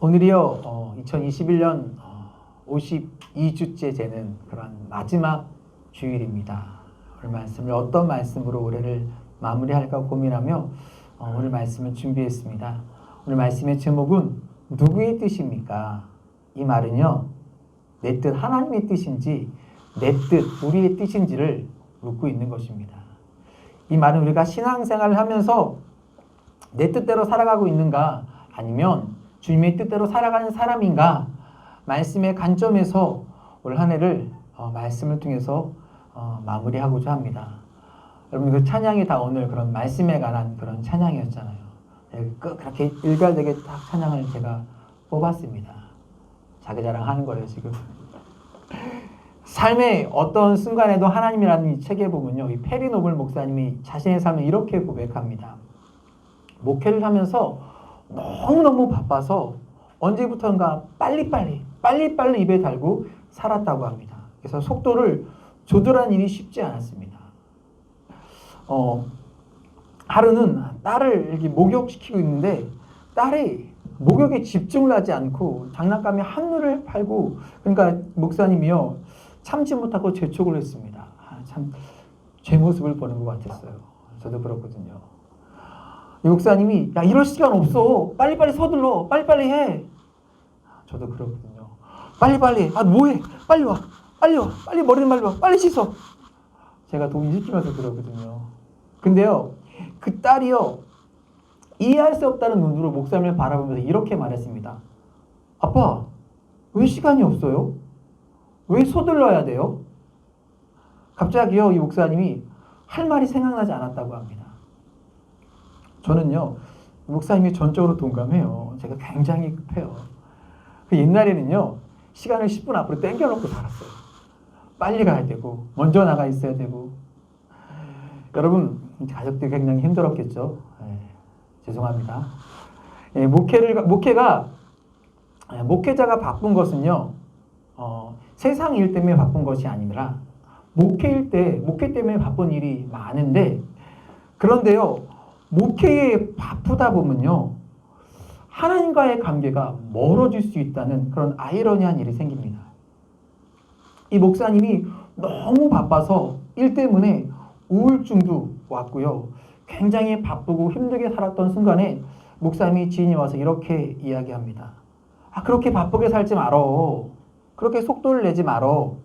오늘이요, 2021년 52주째 되는 그런 마지막 주일입니다. 오늘 말씀을 어떤 말씀으로 올해를 마무리할까 고민하며 오늘 말씀을 준비했습니다. 오늘 말씀의 제목은 누구의 뜻입니까? 이 말은요, 내 뜻 하나님의 뜻인지 내 뜻 우리의 뜻인지를 묻고 있는 것입니다. 이 말은 우리가 신앙생활을 하면서 내 뜻대로 살아가고 있는가, 아니면 주님의 뜻대로 살아가는 사람인가, 말씀의 관점에서 올 한 해를 말씀을 통해서 마무리하고자 합니다. 여러분, 그 찬양이 다 오늘 그런 말씀에 관한 그런 찬양이었잖아요. 그렇게 일괄되게 딱 찬양을 제가 뽑았습니다. 자기 자랑하는 거예요 지금. 삶의 어떤 순간에도 하나님이라는 이 책에 보면요, 이 페리 노블 목사님이 자신의 삶을 이렇게 고백합니다. 목회를 하면서 너무너무 바빠서 언제부턴가 빨리빨리 입에 달고 살았다고 합니다. 그래서 속도를 조절하는 일이 쉽지 않았습니다. 하루는 딸을 이렇게 목욕시키고 있는데 딸이 목욕에 집중을 하지 않고 장난감에 한눈을 팔고, 그러니까 목사님이요 참지 못하고 재촉을 했습니다. 참 제 모습을 보는 것 같았어요. 저도 그렇거든요. 이 목사님이 야, 이럴 시간 없어, 빨리빨리 서둘러, 빨리빨리 해. 저도 그렇거든요. 빨리빨리, 뭐해, 빨리 와, 빨리 머리를 말려, 빨리 씻어. 제가 돈 시키면서 그러거든요. 근데요, 그 딸이요 이해할 수 없다는 눈으로 목사님을 바라보면서 이렇게 말했습니다. 아빠, 왜 시간이 없어요? 왜 서둘러야 돼요? 갑자기요, 이 목사님이 할 말이 생각나지 않았다고 합니다. 저는요, 목사님이 전적으로 동감해요. 제가 굉장히 급해요. 그 옛날에는요, 시간을 10분 앞으로 당겨놓고 살았어요. 빨리 가야 되고, 먼저 나가 있어야 되고. 여러분, 가족들이 굉장히 힘들었겠죠. 죄송합니다. 목회자가 바쁜 것은요, 세상 일 때문에 바쁜 것이 아니라 목회 때문에 바쁜 일이 많은데, 그런데요, 목회에 바쁘다 보면요, 하나님과의 관계가 멀어질 수 있다는 그런 아이러니한 일이 생깁니다. 이 목사님이 너무 바빠서 일 때문에 우울증도 왔고요, 굉장히 바쁘고 힘들게 살았던 순간에 목사님이 지인이 와서 이렇게 이야기합니다. 그렇게 바쁘게 살지 말어. 그렇게 속도를 내지 말어.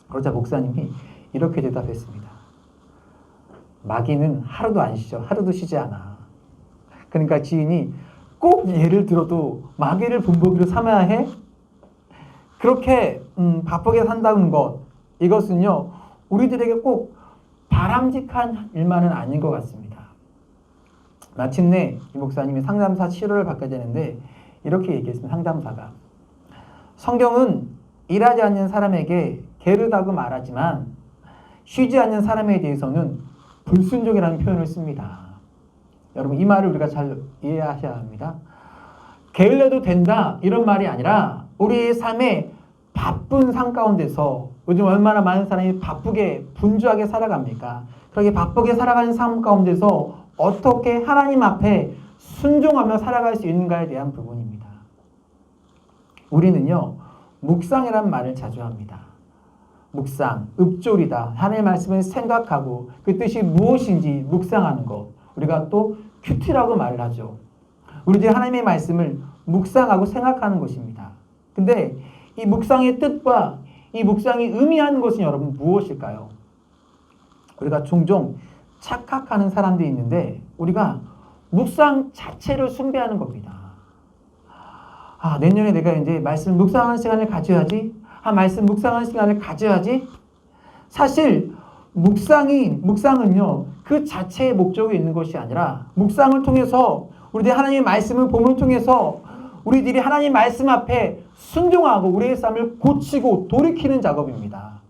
그러자 목사님이 이렇게 대답했습니다. 마귀는 하루도 안 쉬죠. 하루도 쉬지 않아. 그러니까 지인이 꼭 예를 들어도 마귀를 본보기로 삼아야 해? 그렇게 바쁘게 산다는 것, 이것은요, 우리들에게 꼭 바람직한 일만은 아닌 것 같습니다. 마침내 이 목사님이 상담사 치료를 받게 되는데 이렇게 얘기했습니다. 상담사가, 성경은 일하지 않는 사람에게 게으르다고 말하지만 쉬지 않는 사람에 대해서는 불순종이라는 표현을 씁니다. 여러분, 이 말을 우리가 잘 이해하셔야 합니다. 게을러도 된다 이런 말이 아니라 우리의 삶에 바쁜 삶 가운데서, 요즘 얼마나 많은 사람이 바쁘게 분주하게 살아갑니까? 그렇게 바쁘게 살아가는 삶 가운데서 어떻게 하나님 앞에 순종하며 살아갈 수 있는가에 대한 부분입니다. 우리는요, 묵상이란 말을 자주 합니다. 묵상, 읊조리다, 하나님의 말씀을 생각하고 그 뜻이 무엇인지 묵상하는 것, 우리가 또 큐티라고 말을 하죠. 우리들이 하나님의 말씀을 묵상하고 생각하는 것입니다. 근데 이 묵상의 뜻과 이 묵상이 의미하는 것은 여러분 무엇일까요? 우리가 종종 착각하는 사람들이 있는데, 우리가 묵상 자체를 숭배하는 겁니다. 내년에 내가 이제 말씀 묵상하는 시간을 가져야지. 말씀 묵상하는 시간을 가져야지. 사실 묵상은요, 그 자체의 목적이 있는 것이 아니라 묵상을 통해서 우리들이 하나님의 말씀을 봄을 통해서 우리들이 하나님 말씀 앞에 순종하고 우리의 삶을 고치고 돌이키는 작업입니다.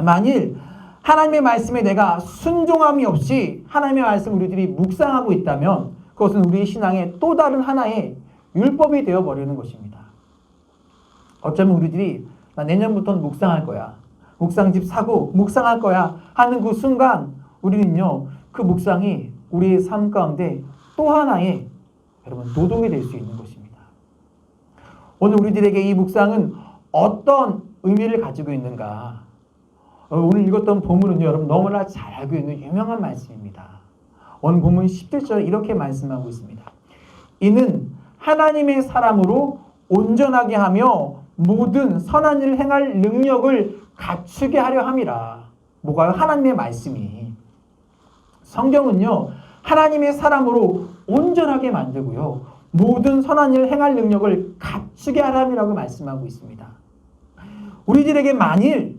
만일 하나님의 말씀에 내가 순종함이 없이 하나님의 말씀을 우리들이 묵상하고 있다면 그것은 우리의 신앙의 또 다른 하나의 율법이 되어버리는 것입니다. 어쩌면 우리들이 나 내년부터는 묵상할 거야, 묵상집 사고 묵상할 거야 하는 그 순간 우리는요, 그 묵상이 우리의 삶 가운데 또 하나의 여러분 노동이 될 수 있는 것입니다. 오늘 우리들에게 이 묵상은 어떤 의미를 가지고 있는가? 오늘 읽었던 본문은 여러분 너무나 잘 알고 있는 유명한 말씀입니다. 오늘 본문 11절에 이렇게 말씀하고 있습니다. 이는 하나님의 사람으로 온전하게 하며 모든 선한 일을 행할 능력을 갖추게 하려 함이라. 뭐가요? 하나님의 말씀이. 성경은요, 하나님의 사람으로 온전하게 만들고요, 모든 선한 일을 행할 능력을 갖추게 하려 함이라고 말씀하고 있습니다. 우리들에게 만일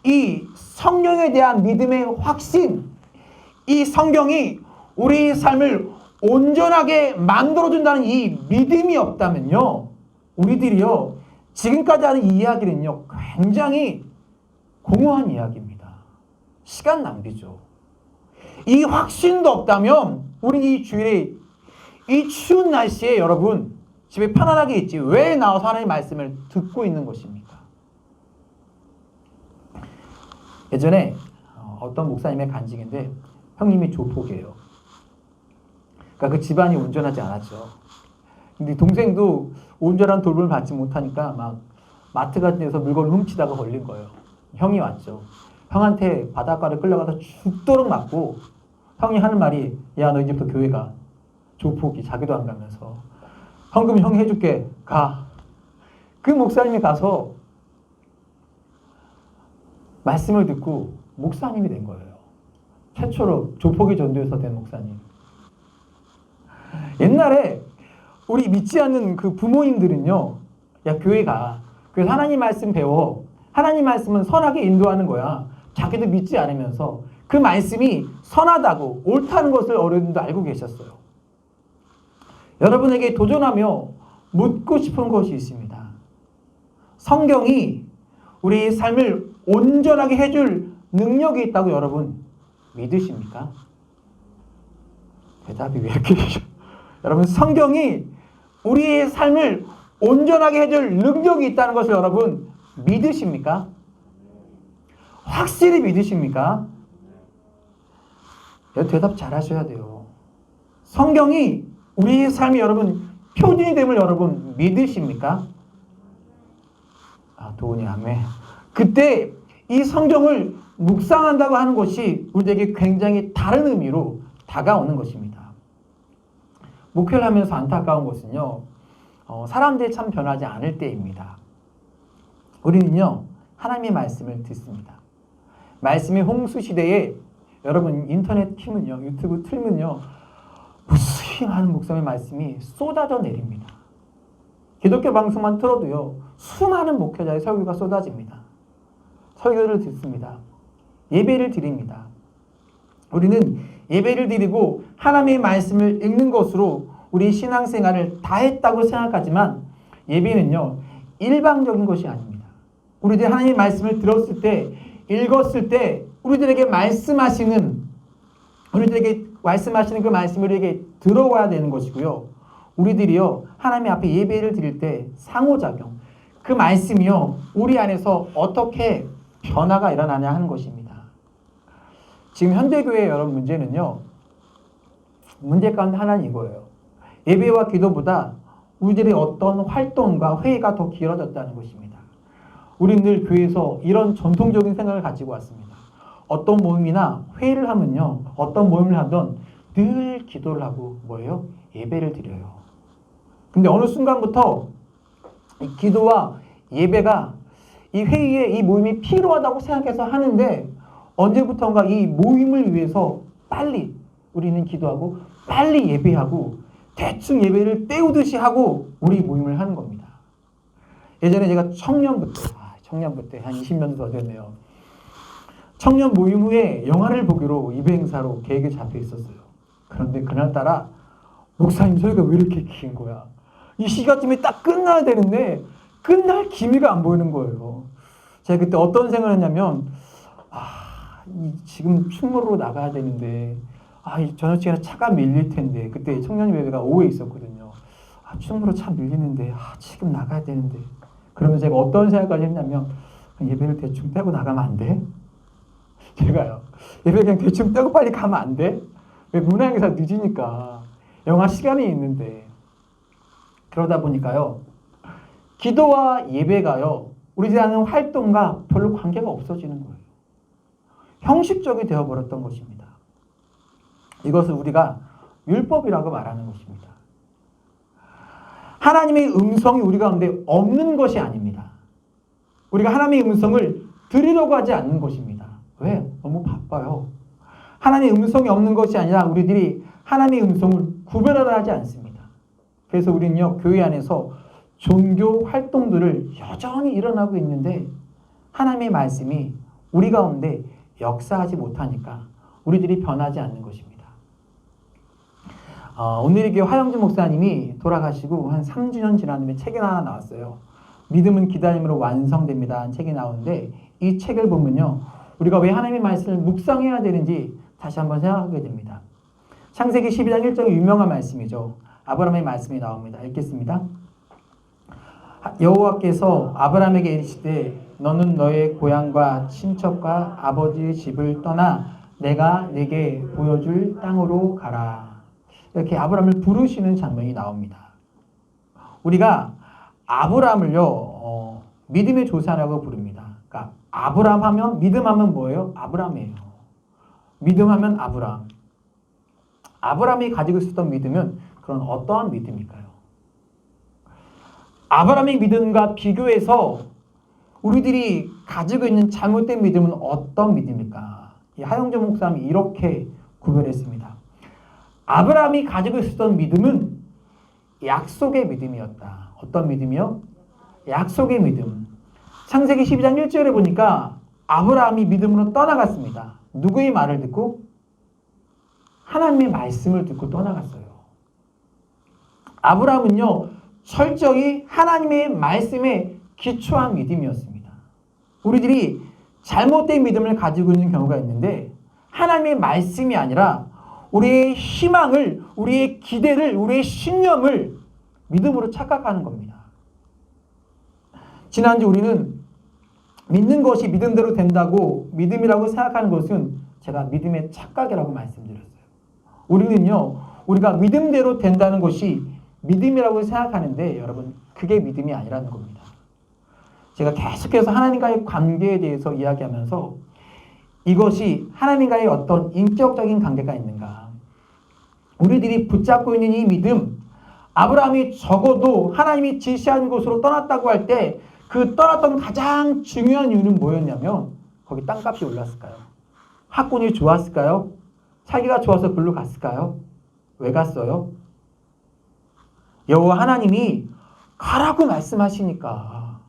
이 성경에 대한 믿음의 확신, 이 성경이 우리 삶을 온전하게 만들어준다는 이 믿음이 없다면요, 우리들이요 지금까지 하는 이 이야기는요 굉장히 공허한 이야기입니다. 시간 낭비죠. 이 확신도 없다면 우리는 이 주일에, 이 추운 날씨에 여러분 집에 편안하게 있지 왜 나와서 하나님의 말씀을 듣고 있는 것입니까? 예전에 어떤 목사님의 간증인데 형님이 조폭이에요. 그러니까 그 집안이 온전하지 않았죠. 근데 동생도 온전한 돌봄을 받지 못하니까 막 마트 같은 데서 물건을 훔치다가 걸린 거예요. 형이 왔죠. 형한테 바닷가를 끌려가서 죽도록 맞고 형이 하는 말이 야 너 이제부터 교회 가. 조폭이 자기도 안 가면서 헌금 형이 해줄게 가. 그 목사님이 가서 말씀을 듣고 목사님이 된 거예요. 최초로 조폭이 전도해서 된 목사님. 옛날에 우리 믿지 않는 그 부모님들은요, 야 교회 가. 그래서 하나님 말씀 배워. 하나님 말씀은 선하게 인도하는 거야. 자기도 믿지 않으면서 그 말씀이 선하다고 옳다는 것을 어른들도 알고 계셨어요. 여러분에게 도전하며 묻고 싶은 것이 있습니다. 성경이 우리 삶을 온전하게 해줄 능력이 있다고 여러분 믿으십니까? 대답이 왜 이렇게 여러분 성경이 우리의 삶을 온전하게 해줄 능력이 있다는 것을 여러분 믿으십니까? 확실히 믿으십니까? 대답 잘 하셔야 돼요. 성경이 우리의 삶이 여러분 표준이 됨을 여러분 믿으십니까? 도훈이 아멘. 그때 이 성경을 묵상한다고 하는 것이 우리에게 굉장히 다른 의미로 다가오는 것입니다. 목회를 하면서 안타까운 것은요, 사람들이 참 변하지 않을 때입니다. 우리는요 하나님의 말씀을 듣습니다. 말씀의 홍수 시대에 여러분 인터넷 키면요, 유튜브 틀면요 무수히 많은 목사님의 말씀이 쏟아져 내립니다. 기독교 방송만 틀어도요 수많은 목회자의 설교가 쏟아집니다. 설교를 듣습니다. 예배를 드립니다. 우리는 예배를 드리고 하나님의 말씀을 읽는 것으로 우리 신앙생활을 다 했다고 생각하지만 예배는요 일방적인 것이 아닙니다. 우리들이 하나님의 말씀을 들었을 때, 읽었을 때 우리들에게 말씀하시는 그 말씀이 우리에게 들어와야 되는 것이고요. 우리들이요 하나님 앞에 예배를 드릴 때 상호작용, 그 말씀이요 우리 안에서 어떻게 변화가 일어나냐 하는 것입니다. 지금 현대교회의 여러분 문제는요, 문제 가운데 하나는 이거예요. 예배와 기도보다 우리들의 어떤 활동과 회의가 더 길어졌다는 것입니다. 우리는 늘 교회에서 이런 전통적인 생각을 가지고 왔습니다. 어떤 모임이나 회의를 하면요, 어떤 모임을 하던 늘 기도를 하고 뭐예요? 예배를 드려요. 근데 어느 순간부터 이 기도와 예배가 이 회의에 이 모임이 필요하다고 생각해서 하는데 언제부턴가 이 모임을 위해서 빨리 우리는 기도하고 빨리 예배하고 대충 예배를 때우듯이 하고 우리 모임을 하는 겁니다. 예전에 제가 청년부 때 한 20년 더 됐네요. 청년 모임 후에 영화를 보기로 이배 행사로 계획이 잡혀 있었어요. 그런데 그날따라 목사님 설교가 왜 이렇게 긴 거야? 이 시간쯤에 딱 끝나야 되는데 끝날 기미가 안 보이는 거예요. 제가 그때 어떤 생각을 했냐면 지금 충무로 나가야 되는데 이 저녁 시간에 차가 밀릴 텐데, 그때 청년 예배가 오후에 있었거든요. 충무로 차 밀리는데 지금 나가야 되는데, 그러면 제가 어떤 생각을 했냐면 예배를 대충 빼고 나가면 안 돼? 제가요 예배 그냥 대충 빼고 빨리 가면 안 돼? 왜 문화행사 늦으니까 영화 시간이 있는데. 그러다 보니까요 기도와 예배가요, 우리들이 하는 활동과 별로 관계가 없어지는 거예요. 형식적이 되어버렸던 것입니다. 이것을 우리가 율법이라고 말하는 것입니다. 하나님의 음성이 우리 가운데 없는 것이 아닙니다. 우리가 하나님의 음성을 들으려고 하지 않는 것입니다. 왜? 너무 바빠요. 하나님의 음성이 없는 것이 아니라 우리들이 하나님의 음성을 구별하려 하지 않습니다. 그래서 우리는요, 교회 안에서 종교 활동들을 여전히 일어나고 있는데 하나님의 말씀이 우리 가운데 역사하지 못하니까 우리들이 변하지 않는 것입니다. 오늘 교회 화영진 목사님이 돌아가시고 한 3주년 지났는데 책이 하나 나왔어요. 믿음은 기다림으로 완성됩니다. 한 책이 나오는데 이 책을 보면요, 우리가 왜 하나님의 말씀을 묵상해야 되는지 다시 한번 생각하게 됩니다. 창세기 12장 1절 유명한 말씀이죠. 아브라함의 말씀이 나옵니다. 읽겠습니다. 여호와께서 아브라함에게 이르시되 너는 너의 고향과 친척과 아버지의 집을 떠나 내가 네게 보여줄 땅으로 가라. 이렇게 아브라함을 부르시는 장면이 나옵니다. 우리가 아브라함을요, 믿음의 조상이라고 부릅니다. 그러니까 아브라함 하면, 믿음 하면 뭐예요? 아브라함이에요. 믿음 하면 아브라함. 아브라함이 가지고 있었던 믿음은 그런 어떠한 믿음일까요? 아브라함의 믿음과 비교해서 우리들이 가지고 있는 잘못된 믿음은 어떤 믿음일까? 이 하영조 목사님이 이렇게 구별했습니다. 아브라함이 가지고 있었던 믿음은 약속의 믿음이었다. 어떤 믿음이요? 약속의 믿음. 창세기 12장 1절에 보니까 아브라함이 믿음으로 떠나갔습니다. 누구의 말을 듣고? 하나님의 말씀을 듣고 떠나갔어요. 아브라함은요, 철저히 하나님의 말씀에 기초한 믿음이었습니다. 우리들이 잘못된 믿음을 가지고 있는 경우가 있는데 하나님의 말씀이 아니라 우리의 희망을, 우리의 기대를, 우리의 신념을 믿음으로 착각하는 겁니다. 지난주 우리는 믿는 것이 믿음대로 된다고 믿음이라고 생각하는 것은 제가 믿음의 착각이라고 말씀드렸어요. 우리는요, 우리가 믿음대로 된다는 것이 믿음이라고 생각하는데 여러분, 그게 믿음이 아니라는 겁니다. 제가 계속해서 하나님과의 관계에 대해서 이야기하면서 이것이 하나님과의 어떤 인격적인 관계가 있는가, 우리들이 붙잡고 있는 이 믿음, 아브라함이 적어도 하나님이 지시한 곳으로 떠났다고 할 때 그 떠났던 가장 중요한 이유는 뭐였냐면 거기 땅값이 올랐을까요? 학군이 좋았을까요? 살기가 좋아서 글로 갔을까요? 왜 갔어요? 여호와 하나님이 가라고 말씀하시니까,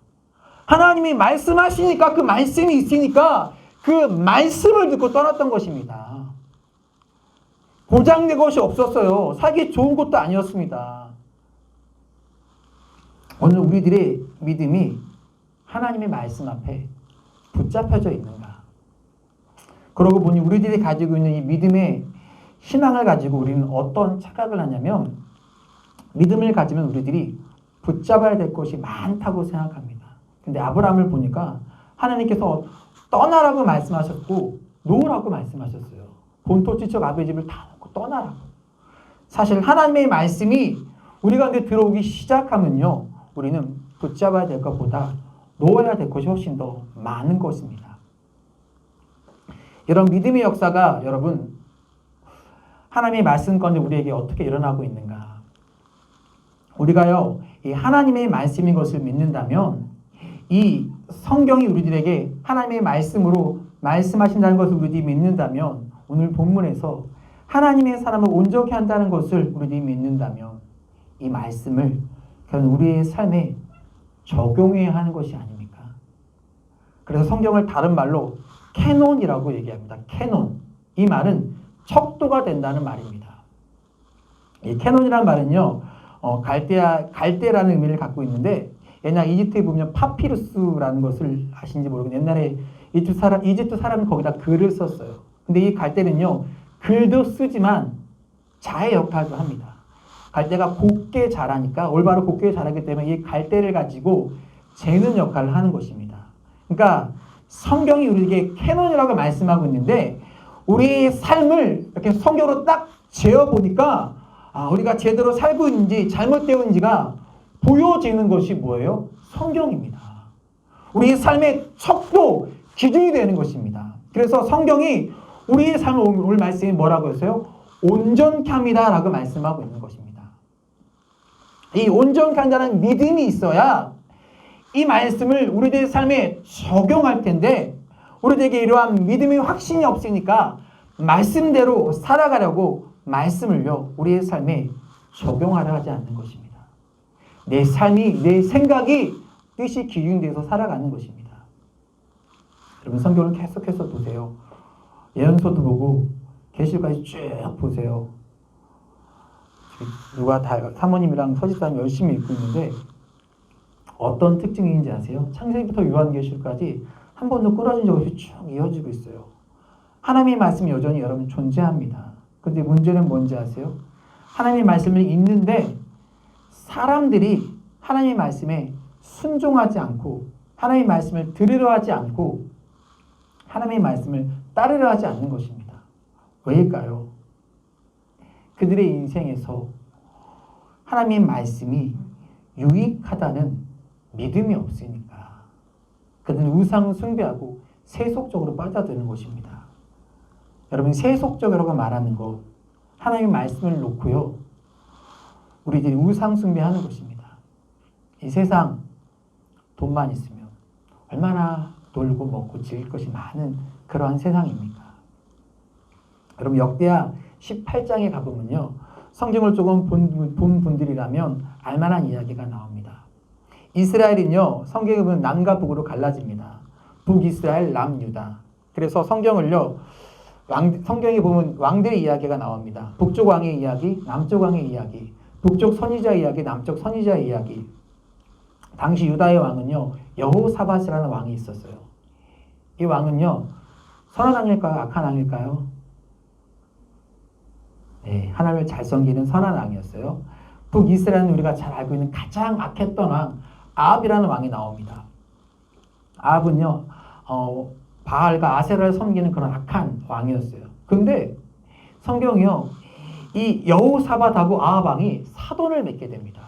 하나님이 말씀하시니까, 그 말씀이 있으니까 그 말씀을 듣고 떠났던 것입니다. 보장된 것이 없었어요. 살기 좋은 것도 아니었습니다. 오늘 우리들의 믿음이 하나님의 말씀 앞에 붙잡혀져 있는가? 그러고 보니 우리들이 가지고 있는 이 믿음의 신앙을 가지고 우리는 어떤 착각을 하냐면, 믿음을 가지면 우리들이 붙잡아야 될 것이 많다고 생각합니다. 근데 아브라함을 보니까 하나님께서 떠나라고 말씀하셨고 놓으라고 말씀하셨어요. 본토 지척 아버지 집을 다 놓고 떠나라고. 사실 하나님의 말씀이 우리 가운데 들어오기 시작하면요, 우리는 붙잡아야 될 것보다 놓아야 될 것이 훨씬 더 많은 것입니다. 이런 믿음의 역사가 여러분, 하나님의 말씀 가운데 우리에게 어떻게 일어나고 있는가? 우리가요, 이 하나님의 말씀인 것을 믿는다면, 이 성경이 우리들에게 하나님의 말씀으로 말씀하신다는 것을 우리들이 믿는다면, 오늘 본문에서 하나님의 사람을 온전케 한다는 것을 우리들이 믿는다면, 이 말씀을 그냥 우리의 삶에 적용해야 하는 것이 아닙니까? 그래서 성경을 다른 말로 캐논이라고 얘기합니다. 캐논. 이 말은 척도가 된다는 말입니다. 이 캐논이라는 말은요, 갈대라는 의미를 갖고 있는데, 옛날 이집트에 보면 파피루스라는 것을 아시는지 모르겠는데, 옛날에 이집트 사람이 거기다 글을 썼어요. 근데 이 갈대는요, 글도 쓰지만 자의 역할도 합니다. 갈대가 곱게 자라니까, 올바로 곱게 자라기 때문에 이 갈대를 가지고 재는 역할을 하는 것입니다. 그러니까 성경이 우리에게 캐논이라고 말씀하고 있는데, 우리의 삶을 이렇게 성경으로 딱 재어보니까 우리가 제대로 살고 있는지 잘못되어 있는지가 보여지는 것이 뭐예요? 성경입니다. 우리의 삶의 척도 기준이 되는 것입니다. 그래서 성경이 우리의 삶을 오늘 말씀이 뭐라고 했어요? 온전케 합니다 라고 말씀하고 있는 것입니다. 이 온전케 한다는 믿음이 있어야 이 말씀을 우리들의 삶에 적용할 텐데 우리들에게 이러한 믿음의 확신이 없으니까 말씀대로 살아가려고 말씀을요 우리의 삶에 적용하려 하지 않는 것입니다. 내 삶이 내 생각이 뜻이 기준돼서 살아가는 것입니다. 여러분 성경을 계속해서 보세요. 예언서도 보고 계시록까지 쭉 보세요. 누가 다 사모님이랑 서집사님 열심히 읽고 있는데 어떤 특징인지 아세요? 창세기부터 요한계시록까지 한 번도 끊어진 적 없이 쭉 이어지고 있어요. 하나님의 말씀이 여전히 여러분 존재합니다. 그런데 문제는 뭔지 아세요? 하나님의 말씀을 읽는데 사람들이 하나님의 말씀에 순종하지 않고 하나님의 말씀을 들으려 하지 않고 하나님의 말씀을 따르려 하지 않는 것입니다. 왜일까요? 그들의 인생에서 하나님의 말씀이 유익하다는 믿음이 없으니까 그들은 우상을 숭배하고 세속적으로 빠져드는 것입니다. 여러분 세속적이라고 말하는 것 하나님의 말씀을 놓고요 우리들이 우상 숭배하는 것입니다. 이 세상 돈만 있으면 얼마나 놀고 먹고 즐길 것이 많은 그러한 세상입니까? 여러분 역대하 18장에 가보면요 성경을 조금 본 분들이라면 알만한 이야기가 나옵니다. 이스라엘은요 성경에 보면 남과 북으로 갈라집니다. 북이스라엘, 남유다. 그래서 성경을요 성경에 보면 왕들의 이야기가 나옵니다. 북쪽 왕의 이야기, 남쪽 왕의 이야기, 북쪽 선지자의 이야기, 남쪽 선지자의 이야기. 당시 유다의 왕은요 여호사밧이라는 왕이 있었어요. 이 왕은요 선한 왕일까요? 악한 왕일까요? 네, 하나님을 잘 섬기는 선한 왕이었어요. 북이스라엘은 우리가 잘 알고 있는 가장 악했던 왕 아합이라는 왕이 나옵니다. 아합은요 바알과 아세라를 섬기는 그런 악한 왕이었어요. 근데 성경이요 이 여호사밧하고 아합 왕이 사돈을 맺게 됩니다.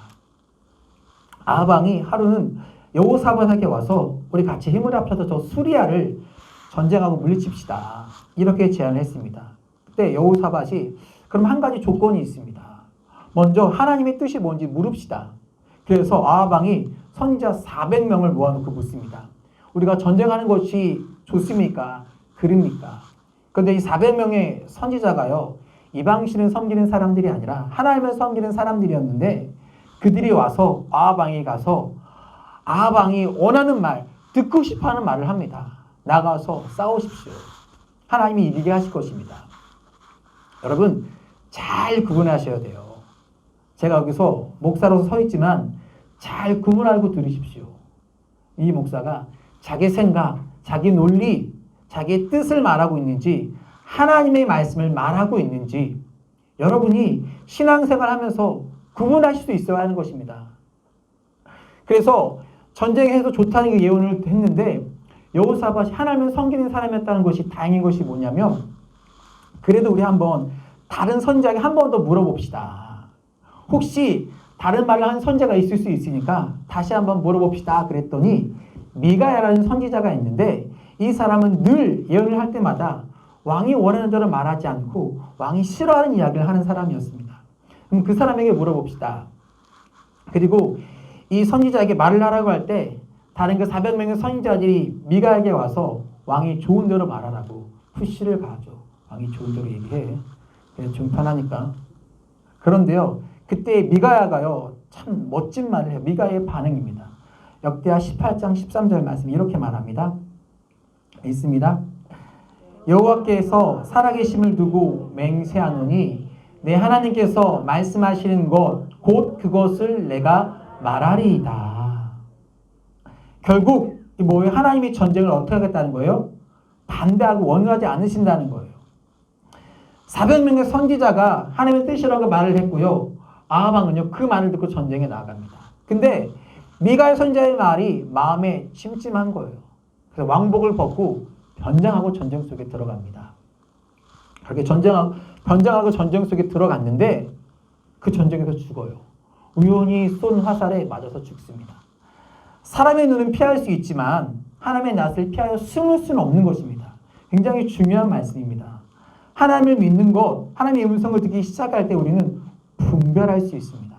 아합 왕이 하루는 여호사밧에게 와서 우리 같이 힘을 합쳐서 저 수리아를 전쟁하고 물리칩시다 이렇게 제안을 했습니다. 그때 여호사밧이 그럼 한 가지 조건이 있습니다. 먼저 하나님의 뜻이 뭔지 물읍시다. 그래서 아합 왕이 선지자 400명을 모아놓고 묻습니다. 우리가 전쟁하는 것이 좋습니까? 그립니까? 그런데 이 400명의 선지자가요 이방신을 섬기는 사람들이 아니라 하나님을 섬기는 사람들이었는데 그들이 와서 아합 왕이 가서 아합 왕이 원하는 말, 듣고 싶어하는 말을 합니다. 나가서 싸우십시오. 하나님이 이기게 하실 것입니다. 여러분 잘 구분하셔야 돼요. 제가 여기서 목사로서 서 있지만 잘 구분하고 들으십시오. 이 목사가 자기 생각, 자기 논리, 자기의 뜻을 말하고 있는지 하나님의 말씀을 말하고 있는지 여러분이 신앙생활 하면서 구분하실 수 있어야 하는 것입니다. 그래서 전쟁에서 좋다는 그 예언을 했는데 여호사밧이 하나님을 섬기는 사람이었다는 것이 다행인 것이 뭐냐면 그래도 우리 한번 다른 선지자에게 한 번 더 물어봅시다. 혹시 다른 말을 한 선지자가 있을 수 있으니까 다시 한번 물어봅시다. 그랬더니 미가야라는 선지자가 있는데 이 사람은 늘 예언을 할 때마다 왕이 원하는 대로 말하지 않고 왕이 싫어하는 이야기를 하는 사람이었습니다. 그럼 그 사람에게 물어봅시다. 그리고 이 선지자에게 말을 하라고 할 때 다른 그 400명의 선지자들이 미가에게 와서 왕이 좋은 대로 말하라고 푸시를 가죠. 왕이 좋은 대로 얘기해. 그래서 좀 편하니까. 그런데요. 그때 미가야가요. 참 멋진 말을 해요. 미가의 반응입니다. 역대하 18장 13절 말씀 이렇게 말합니다. 있습니다. 여호와께서 살아계심을 두고 맹세하노니 내 하나님께서 말씀하시는 것 곧 그것을 내가 말하리이다. 결국 뭐예요? 하나님이 전쟁을 어떻게 하겠다는 거예요? 반대하고 원하지 않으신다는 거예요. 400명의 선지자가 하나님의 뜻이라고 말을 했고요. 아합 왕은요 그 말을 듣고 전쟁에 나아갑니다. 근데 미가의 선지자의 말이 마음에 찜찜한 거예요. 그래서 왕복을 벗고 변장하고 전쟁 속에 들어갑니다. 그렇게 변장하고 전쟁 속에 들어갔는데 그 전쟁에서 죽어요. 우연히 쏜 화살에 맞아서 죽습니다. 사람의 눈은 피할 수 있지만 하나님의 낯을 피하여 숨을 수는 없는 것입니다. 굉장히 중요한 말씀입니다. 하나님을 믿는 것, 하나님의 음성을 듣기 시작할 때 우리는 분별할 수 있습니다.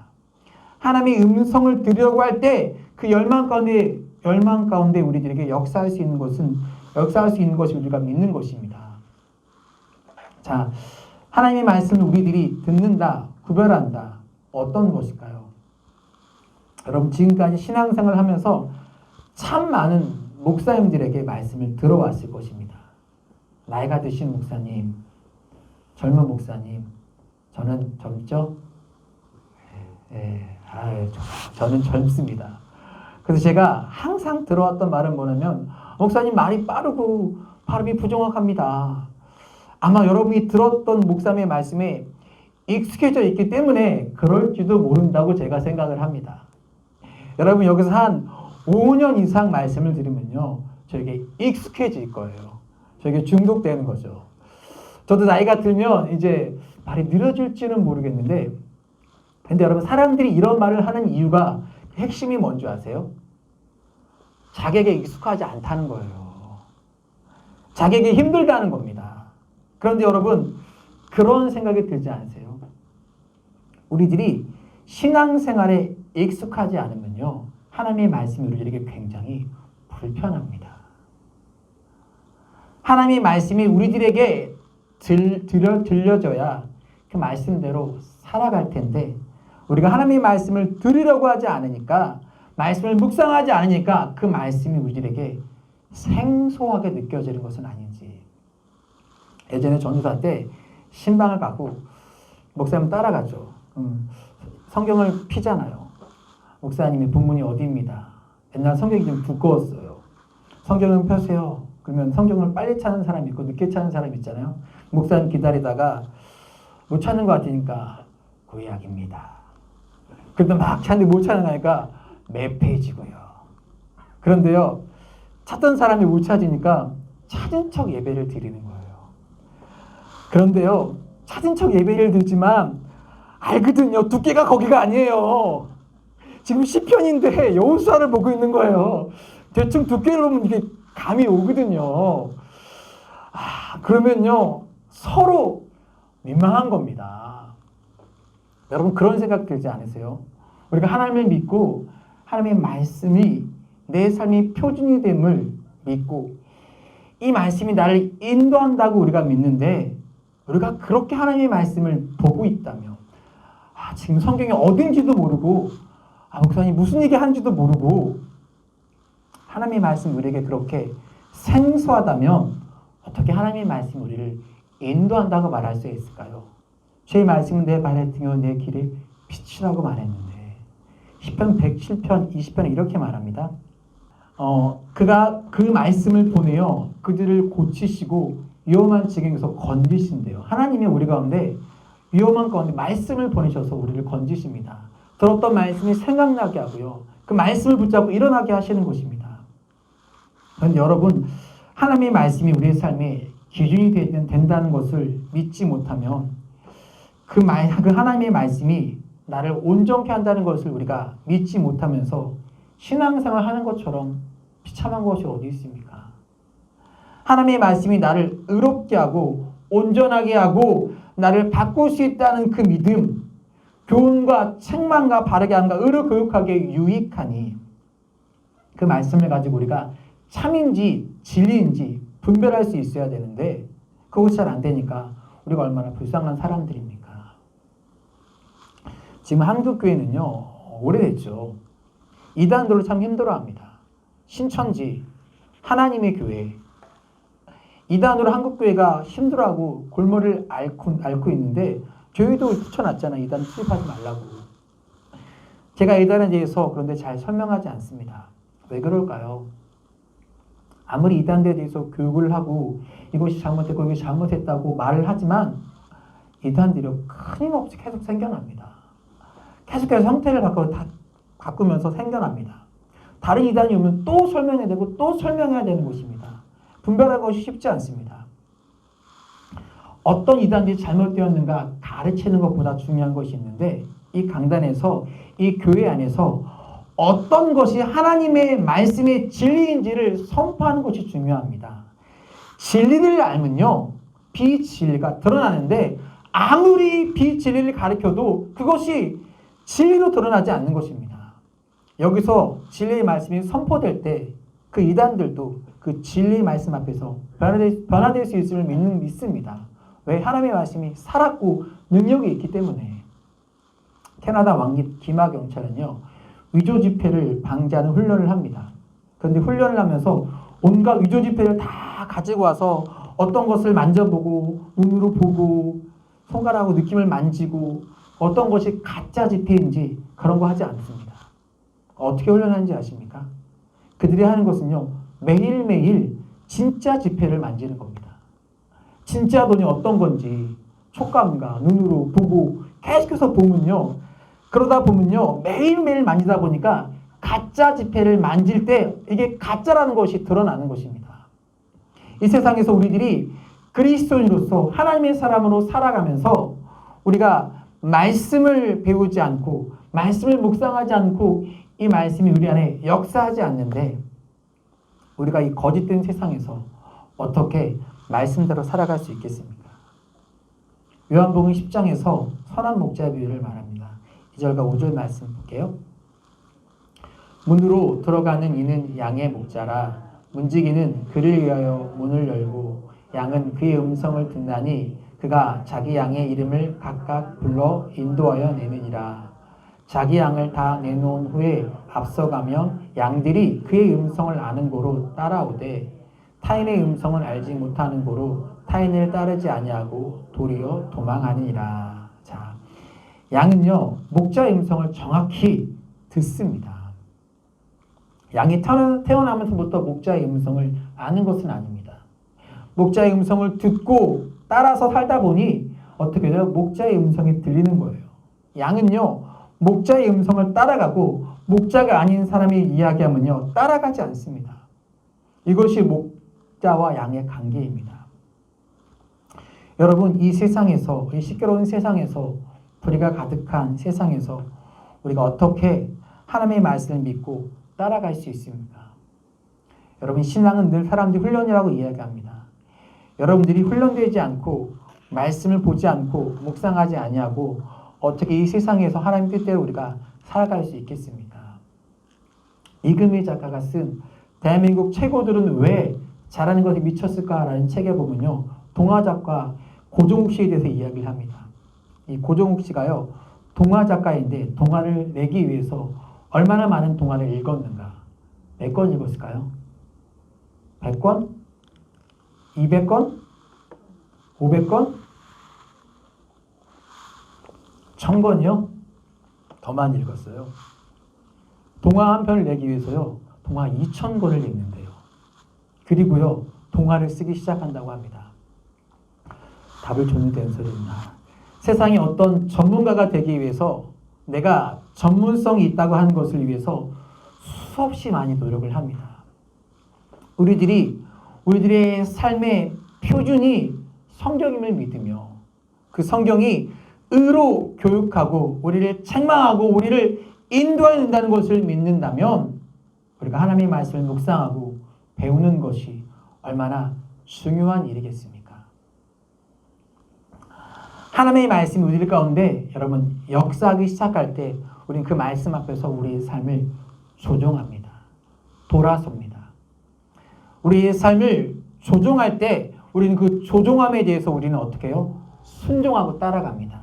하나님의 음성을 들으려고 할 때 그 열망 가운데 우리들에게 역사할 수 있는 것이 우리가 믿는 것입니다. 자, 하나님의 말씀을 우리들이 듣는다, 구별한다. 어떤 것일까요? 여러분, 지금까지 신앙생활을 하면서 참 많은 목사님들에게 말씀을 들어왔을 것입니다. 나이가 드신 목사님, 젊은 목사님, 저는 젊죠? 저는 젊습니다. 그래서 제가 항상 들어왔던 말은 뭐냐면, 목사님 말이 빠르고 발음이 부정확합니다. 아마 여러분이 들었던 목사님의 말씀에 익숙해져 있기 때문에 그럴지도 모른다고 제가 생각을 합니다. 여러분 여기서 한 5년 이상 말씀을 들으면요, 저에게 익숙해질 거예요. 저에게 중독되는 거죠. 저도 나이가 들면 이제 말이 늘어질지는 모르겠는데, 근데 여러분, 사람들이 이런 말을 하는 이유가 핵심이 뭔지 아세요? 자기에게 익숙하지 않다는 거예요. 자기에게 힘들다는 겁니다. 그런데 여러분, 그런 생각이 들지 않으세요? 우리들이 신앙생활에 익숙하지 않으면요, 하나님의 말씀이 우리에게 굉장히 불편합니다. 하나님의 말씀이 우리들에게 들려져야 그 말씀대로 살아갈 텐데, 우리가 하나님의 말씀을 들으려고 하지 않으니까, 말씀을 묵상하지 않으니까 그 말씀이 우리들에게 생소하게 느껴지는 것은 아닌지. 예전에 전도사 때 신방을 가고 목사님 따라가죠. 성경을 피잖아요. 목사님이 본문이 어디입니다. 옛날 성경이 좀 두꺼웠어요. 성경을 펴세요. 그러면 성경을 빨리 찾는 사람이 있고 늦게 찾는 사람이 있잖아요. 목사님 기다리다가 못 찾는 것 같으니까 구약입니다. 그래도 막 찾는데 못 찾는 거니까 몇 페이지고요. 그런데요, 찾던 사람이 못 찾으니까 찾은 척 예배를 드리는 거예요. 그런데요, 찾은 척 예배를 드리지만 알거든요. 두께가 거기가 아니에요. 지금 시편인데 여호수아를 보고 있는 거예요. 대충 두께를 보면 이게 감이 오거든요. 그러면요, 서로 민망한 겁니다. 여러분, 그런 생각 들지 않으세요? 우리가 하나님을 믿고 하나님의 말씀이 내 삶의 표준이 됨을 믿고 이 말씀이 나를 인도한다고 우리가 믿는데, 우리가 그렇게 하나님의 말씀을 보고 있다면, 지금 성경이 어딘지도 모르고, 목사님 무슨 얘기 하는지도 모르고, 하나님의 말씀이 우리에게 그렇게 생소하다면 어떻게 하나님의 말씀이 우리를 인도한다고 말할 수 있을까요? 주의 말씀은 내 발에 등이요 내 길에 빛이라고 말했는데, 시편 107편 20편에 이렇게 말합니다. 그가 그 말씀을 보내어 그들을 고치시고 위험한 지경에서 건지신대요. 하나님이 우리 가운데 위험한 가운데 말씀을 보내셔서 우리를 건지십니다. 들었던 말씀이 생각나게 하고요, 그 말씀을 붙잡고 일어나게 하시는 것입니다. 그런데 여러분, 하나님의 말씀이 우리의 삶에 기준이 된다는 것을 믿지 못하면, 그 하나님의 말씀이 나를 온전케 한다는 것을 우리가 믿지 못하면서 신앙생활 하는 것처럼 비참한 것이 어디 있습니까? 하나님의 말씀이 나를 의롭게 하고 온전하게 하고 나를 바꿀 수 있다는 그 믿음, 교훈과 책망과 바르게 함과 의로 교육하게 유익하니, 그 말씀을 가지고 우리가 참인지 진리인지 분별할 수 있어야 되는데, 그것이 잘 안 되니까 우리가 얼마나 불쌍한 사람들입니까? 지금 한국교회는요, 오래됐죠. 이단들을 참 힘들어합니다. 신천지, 하나님의 교회, 이단으로 한국교회가 힘들어하고 골머리를 앓고 있는데, 교회도 붙여놨잖아요. 이단 투입하지 말라고. 제가 이단에 대해서 그런데 잘 설명하지 않습니다. 왜 그럴까요? 아무리 이단에 대해서 교육을 하고 이것이 잘못됐고 이것이 잘못했다고 말을 하지만, 이단들이 끊임없이 계속 생겨납니다. 계속해서 형태를 바꾸면서 생겨납니다. 다른 이단이 오면 또 설명해야 되고 또 설명해야 되는 것입니다. 분별하는 것이 쉽지 않습니다. 어떤 이단들이 잘못되었는가 가르치는 것보다 중요한 것이 있는데, 이 강단에서, 이 교회 안에서 어떤 것이 하나님의 말씀의 진리인지를 선포하는 것이 중요합니다. 진리를 알면요, 비진리가 드러나는데 아무리 비진리를 가르쳐도 그것이 진리로 드러나지 않는 것입니다. 여기서 진리의 말씀이 선포될 때 그 이단들도 그 진리의 말씀 앞에서 변화될 수 있음을 믿습니다. 왜? 하나님의 말씀이 살았고 능력이 있기 때문에. 캐나다 왕립 기마경찰은요, 위조 지폐를 방지하는 훈련을 합니다. 그런데 훈련을 하면서 온갖 위조 지폐를 다 가지고 와서 어떤 것을 만져보고 눈으로 보고 손가락으로 느낌을 만지고 어떤 것이 가짜 지폐인지 그런 거 하지 않습니다. 어떻게 훈련하는지 아십니까? 그들이 하는 것은요, 매일매일 진짜 지폐를 만지는 겁니다. 진짜 돈이 어떤 건지 촉감과 눈으로 보고 계속해서 보면요, 그러다 보면요, 매일매일 만지다 보니까 가짜 지폐를 만질 때 이게 가짜라는 것이 드러나는 것입니다. 이 세상에서 우리들이 그리스도인으로서 하나님의 사람으로 살아가면서 우리가 말씀을 배우지 않고 말씀을 묵상하지 않고 이 말씀이 우리 안에 역사하지 않는데 우리가 이 거짓된 세상에서 어떻게 말씀대로 살아갈 수 있겠습니까? 요한복음 10장에서 선한 목자 비유를 말합니다. 2절과 5절 말씀 볼게요. 문으로 들어가는 이는 양의 목자라. 문지기는 그를 위하여 문을 열고 양은 그의 음성을 듣나니 그가 자기 양의 이름을 각각 불러 인도하여 내느니라. 자기 양을 다 내놓은 후에 앞서가면 양들이 그의 음성을 아는 고로 따라오되 타인의 음성을 알지 못하는 고로 타인을 따르지 아니하고 도리어 도망하니라. 자, 양은요, 목자의 음성을 정확히 듣습니다. 양이 태어나면서부터 목자의 음성을 아는 것은 아닙니다. 목자의 음성을 듣고 따라서 살다 보니 어떻게 돼요? 목자의 음성이 들리는 거예요. 양은요, 목자의 음성을 따라가고 목자가 아닌 사람이 이야기하면요, 따라가지 않습니다. 이것이 목자와 양의 관계입니다. 여러분, 이 세상에서, 이 시끄러운 세상에서, 불의가 가득한 세상에서 우리가 어떻게 하나님의 말씀을 믿고 따라갈 수 있습니까? 여러분, 신앙은 늘 사람들이 훈련이라고 이야기합니다. 여러분들이 훈련되지 않고 말씀을 보지 않고 묵상하지 아니하고 어떻게 이 세상에서 하나님 뜻대로 우리가 살아갈 수 있겠습니까? 이금희 작가가 쓴 대한민국 최고들은 왜 잘하는 것에 미쳤을까라는 책에 보면요, 동화 작가 고종욱 씨에 대해서 이야기를 합니다. 이 고종욱 씨가요, 동화 작가인데 동화를 내기 위해서 얼마나 많은 동화를 읽었는가? 몇 권 읽었을까요? 100권? 200권? 500권? 1000권이요? 더 많이 읽었어요. 동화 한 편을 내기 위해서요, 동화 2000권을 읽는데요. 그리고요, 동화를 쓰기 시작한다고 합니다. 답을 줬는데 는 소리입니다. 세상에 어떤 전문가가 되기 위해서 내가 전문성이 있다고 하는 것을 위해서 수없이 많이 노력을 합니다. 우리들의 삶의 표준이 성경임을 믿으며 그 성경이 의로 교육하고 우리를 책망하고 우리를 인도해야 된다는 것을 믿는다면 우리가 하나님의 말씀을 묵상하고 배우는 것이 얼마나 중요한 일이겠습니까? 하나님의 말씀이 우리 가운데 여러분 역사하기 시작할 때 우리는 그 말씀 앞에서 우리의 삶을 조종합니다. 돌아섭니다. 우리의 삶을 조종할 때 우리는 그 조종함에 대해서 우리는 어떻게 해요? 순종하고 따라갑니다.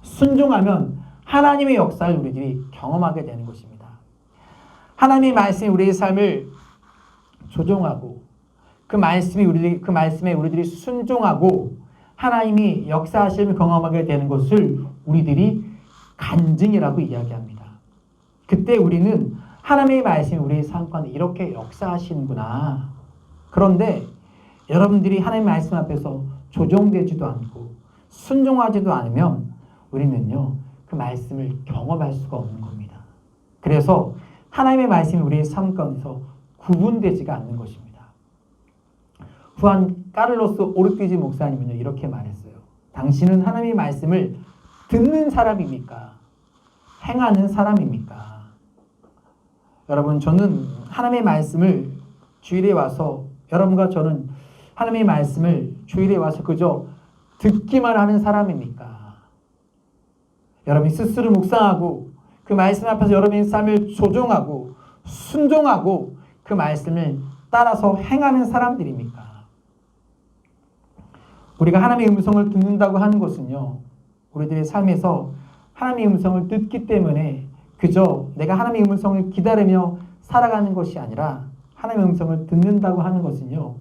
순종하면 하나님의 역사를 우리들이 경험하게 되는 것입니다. 하나님의 말씀이 우리의 삶을 조종하고 그 말씀에 우리들이 순종하고 하나님이 역사하심을 경험하게 되는 것을 우리들이 간증이라고 이야기합니다. 그때 우리는 하나님의 말씀이 우리의 삶 가운데 이렇게 역사하시는구나. 그런데 여러분들이 하나님의 말씀 앞에서 조종되지도 않고 순종하지도 않으면 우리는요, 그 말씀을 경험할 수가 없는 겁니다. 그래서 하나님의 말씀이 우리의 삶 가운데서 구분되지가 않는 것입니다. 후한 까를로스 오르티지 목사님은요, 이렇게 말했어요. 당신은 하나님의 말씀을 듣는 사람입니까? 행하는 사람입니까? 여러분, 저는 하나님의 말씀을 주일에 와서, 여러분과 저는 하나님의 말씀을 주일에 와서 그저 듣기만 하는 사람입니까? 여러분이 스스로 묵상하고 그 말씀 앞에서 여러분의 삶을 조종하고 순종하고 그 말씀을 따라서 행하는 사람들입니까? 우리가 하나님의 음성을 듣는다고 하는 것은요, 우리들의 삶에서 하나님의 음성을 듣기 때문에 그저 내가 하나님의 음성을 기다리며 살아가는 것이 아니라 하나님의 음성을 듣는다고 하는 것은요,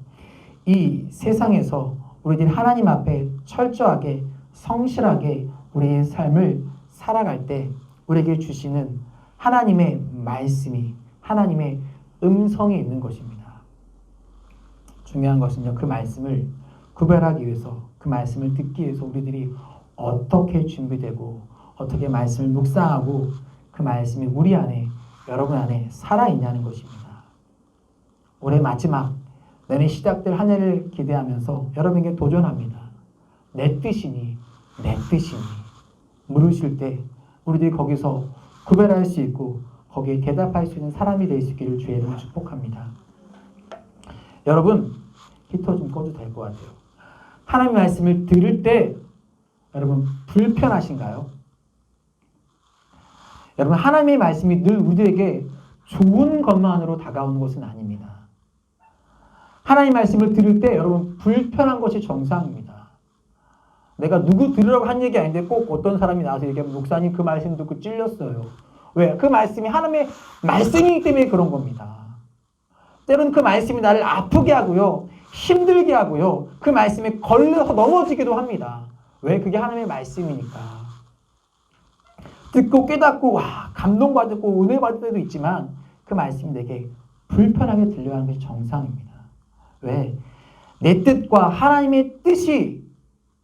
이 세상에서 우리들이 하나님 앞에 철저하게 성실하게 우리의 삶을 살아갈 때 우리에게 주시는 하나님의 말씀이, 하나님의 음성이 있는 것입니다. 중요한 것은요, 그 말씀을 구별하기 위해서, 그 말씀을 듣기 위해서 우리들이 어떻게 준비되고 어떻게 말씀을 묵상하고 그 말씀이 우리 안에, 여러분 안에 살아있냐는 것입니다. 올해 마지막 내년 시작될 한 해를 기대하면서 여러분에게 도전합니다. 내 뜻이니 내 뜻이니 물으실 때 우리들이 거기서 구별할 수 있고 거기에 대답할 수 있는 사람이 될 수 있기를 주의 이름으로 축복합니다. 여러분, 히터 좀 꺼도 될 것 같아요. 하나님의 말씀을 들을 때 여러분 불편하신가요? 여러분, 하나님의 말씀이 늘 우리에게 좋은 것만으로 다가오는 것은 아닙니다. 하나님의 말씀을 들을 때 여러분 불편한 것이 정상입니다. 내가 누구 들으라고 한 얘기 아닌데 꼭 어떤 사람이 나와서 얘기하면 목사님 그 말씀 듣고 찔렸어요. 왜? 그 말씀이 하나님의 말씀이기 때문에 그런 겁니다. 때로는 그 말씀이 나를 아프게 하고요, 힘들게 하고요, 그 말씀에 걸려서 넘어지기도 합니다. 왜? 그게 하나님의 말씀이니까. 듣고 깨닫고 와 감동받고 은혜 받을 때도 있지만 그 말씀이 내게 불편하게 들려야 하는 것이 정상입니다. 왜? 내 뜻과 하나님의 뜻이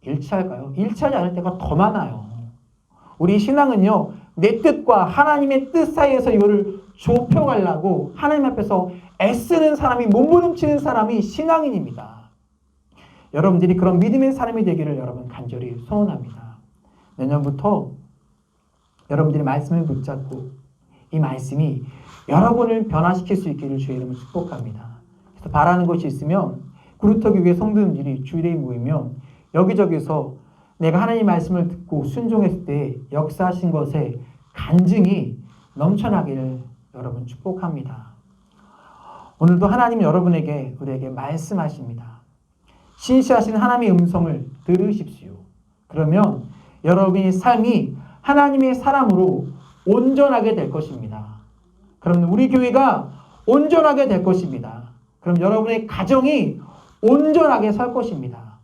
일치할까요? 일치하지 않을 때가 더 많아요. 우리 신앙은요, 내 뜻과 하나님의 뜻 사이에서 이거를 좁혀가려고 하나님 앞에서 애쓰는 사람이, 몸부림치는 사람이 신앙인입니다. 여러분들이 그런 믿음의 사람이 되기를 여러분 간절히 소원합니다. 내년부터 여러분들이 말씀을 붙잡고 이 말씀이 여러분을 변화시킬 수 있기를 주의 이름으로 축복합니다. 그래서 바라는 것이 있으면 구루터기 위해 성도님들이 주일에 모이면 여기저기서 내가 하나님 말씀을 듣고 순종했을 때 역사하신 것에 간증이 넘쳐나기를 여러분 축복합니다. 오늘도 하나님 여러분에게, 우리에게 말씀하십니다. 신실하신 하나님의 음성을 들으십시오. 그러면 여러분의 삶이 하나님의 사람으로 온전하게 될 것입니다. 그럼 우리 교회가 온전하게 될 것입니다. 그럼 여러분의 가정이 온전하게 설 것입니다.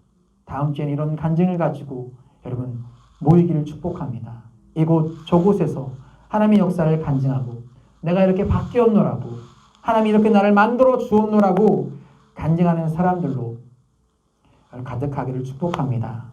다음 주에는 이런 간증을 가지고 여러분 모이기를 축복합니다. 이곳 저곳에서 하나님의 역사를 간증하고 내가 이렇게 바뀌었노라고, 하나님이 이렇게 나를 만들어 주었노라고 간증하는 사람들로 가득하기를 축복합니다.